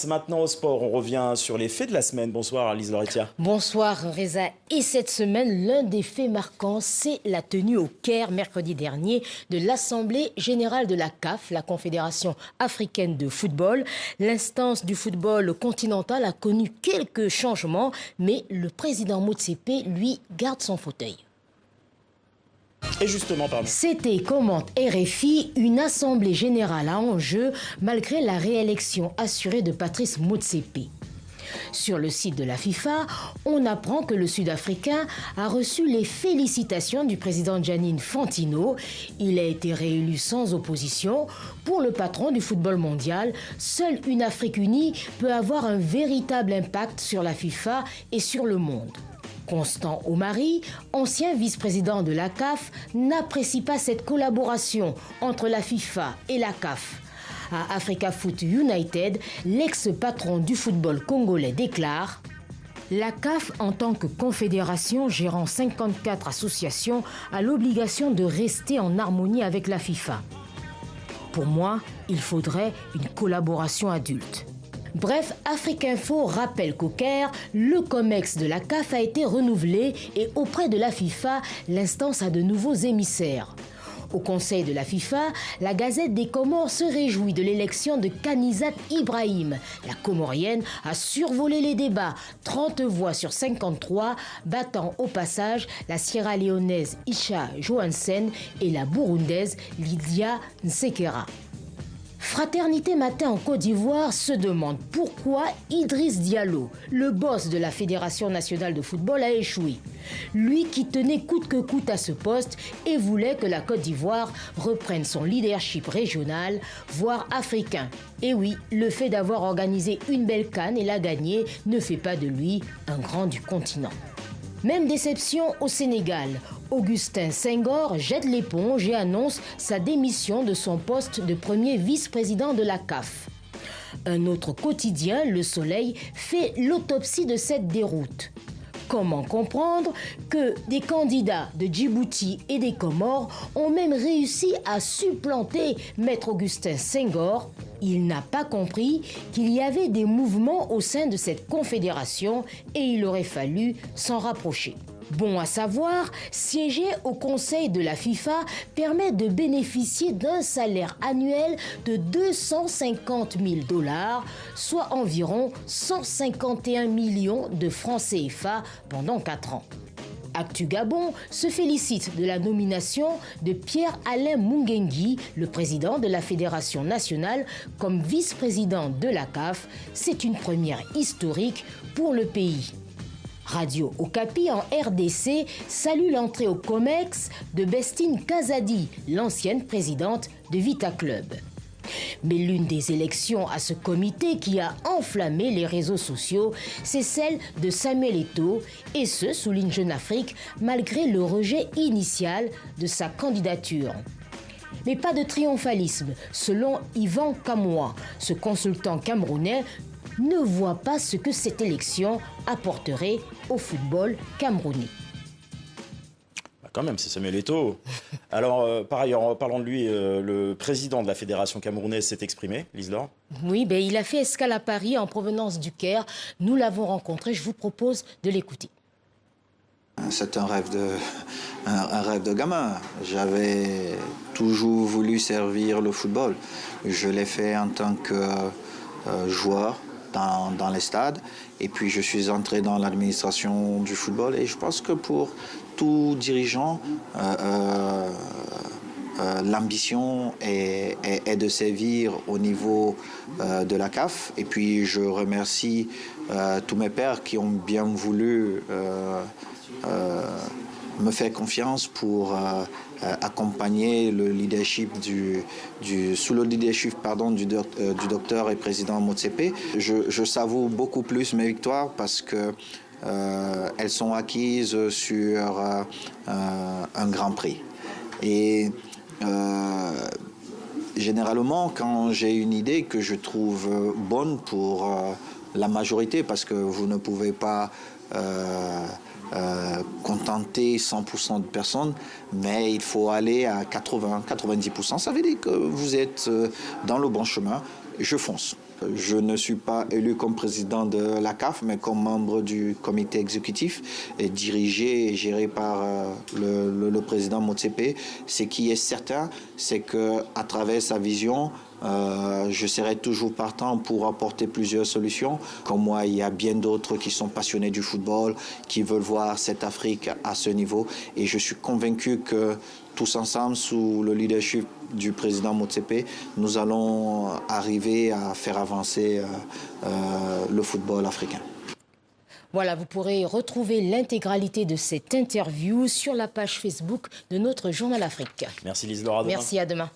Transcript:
Maintenant au sport, on revient sur les faits de la semaine. Bonsoir Lise Lauretière. Bonsoir Reza. Et cette semaine, l'un des faits marquants, c'est la tenue au Caire mercredi dernier de l'Assemblée générale de la CAF, la Confédération africaine de football. L'instance du football continental a connu quelques changements, mais le président Motsepe, lui, garde son fauteuil. Et justement, pardon. C'était, commente RFI, une assemblée générale à enjeu malgré la réélection assurée de Patrice Motsepe. Sur le site de la FIFA, on apprend que le Sud-Africain a reçu les félicitations du président Gianni Infantino. Il a été réélu sans opposition. Pour le patron du football mondial, seule une Afrique unie peut avoir un véritable impact sur la FIFA et sur le monde. Constant Omari, ancien vice-président de la CAF, n'apprécie pas cette collaboration entre la FIFA et la CAF. À Africa Foot United, l'ex-patron du football congolais déclare « La CAF, en tant que confédération gérant 54 associations, a l'obligation de rester en harmonie avec la FIFA. Pour moi, il faudrait une collaboration adulte. » Bref, Afriquinfo rappelle qu'au Caire, le COMEX de la CAF a été renouvelé et auprès de la FIFA, l'instance a de nouveaux émissaires. Au conseil de la FIFA, la Gazette des Comores se réjouit de l'élection de Kanizat Ibrahim. La Comorienne a survolé les débats, 30 voix sur 53, battant au passage la Sierra-Léonaise Isha Johansen et la Burundaise Lydia Nsekera. Fraternité Matin en Côte d'Ivoire se demande pourquoi Idriss Diallo, le boss de la Fédération nationale de football, a échoué. Lui qui tenait coûte que coûte à ce poste et voulait que la Côte d'Ivoire reprenne son leadership régional, voire africain. Et oui, le fait d'avoir organisé une belle CAN et la gagner ne fait pas de lui un grand du continent. Même déception au Sénégal. Augustin Senghor jette l'éponge et annonce sa démission de son poste de premier vice-président de la CAF. Un autre quotidien, Le Soleil, fait l'autopsie de cette déroute. Comment comprendre que des candidats de Djibouti et des Comores ont même réussi à supplanter Maître Augustin Senghor? Il n'a pas compris qu'il y avait des mouvements au sein de cette confédération et il aurait fallu s'en rapprocher. Bon à savoir, siéger au conseil de la FIFA permet de bénéficier d'un salaire annuel de 250 000 $, soit environ 151 millions de francs CFA pendant 4 ans. Actu Gabon se félicite de la nomination de Pierre-Alain Mungengui, le président de la Fédération nationale, comme vice-président de la CAF. C'est une première historique pour le pays. Radio Okapi en RDC salue l'entrée au COMEX de Bestine Kazadi, l'ancienne présidente de Vita Club. Mais l'une des élections à ce comité qui a enflammé les réseaux sociaux, c'est celle de Samuel Eto'o, et ce, souligne Jeune Afrique, malgré le rejet initial de sa candidature. Mais pas de triomphalisme, selon Yvan Kamoua, ce consultant camerounais ne voit pas ce que cette élection apporterait au football camerounais. Quand même, c'est Samuel Eto'o. Alors, par ailleurs, en parlant de lui, le président de la Fédération camerounaise s'est exprimé, Lise Laure. Oui, il a fait escale à Paris en provenance du Caire. Nous l'avons rencontré, je vous propose de l'écouter. C'est un rêve de gamin. J'avais toujours voulu servir le football. Je l'ai fait en tant que joueur dans les stades. Et puis je suis entré dans l'administration du football. Et je pense que pour tout dirigeant, l'ambition est de servir au niveau de la CAF. Et puis je remercie tous mes pairs qui ont bien voulu me faire confiance pour accompagner le leadership sous le leadership du docteur et président Motsepe. Je savoure beaucoup plus mes victoires parce que elles sont acquises sur un grand prix. Et généralement, quand j'ai une idée que je trouve bonne pour la majorité, parce que vous ne pouvez pas contenter 100% de personnes, mais il faut aller à 80-90%. Ça veut dire que vous êtes dans le bon chemin. Je fonce. Je ne suis pas élu comme président de la CAF, mais comme membre du comité exécutif et dirigé et géré par le président Motsepe. Ce qui est certain, c'est qu'à travers sa vision, je serai toujours partant pour apporter plusieurs solutions. Comme moi, il y a bien d'autres qui sont passionnés du football, qui veulent voir cette Afrique à ce niveau. Et je suis convaincu que tous ensemble, sous le leadership du président Motsepe, nous allons arriver à faire avancer le football africain. Voilà, vous pourrez retrouver l'intégralité de cette interview sur la page Facebook de notre Journal Afrique. Merci Lise Laura. Merci, à demain.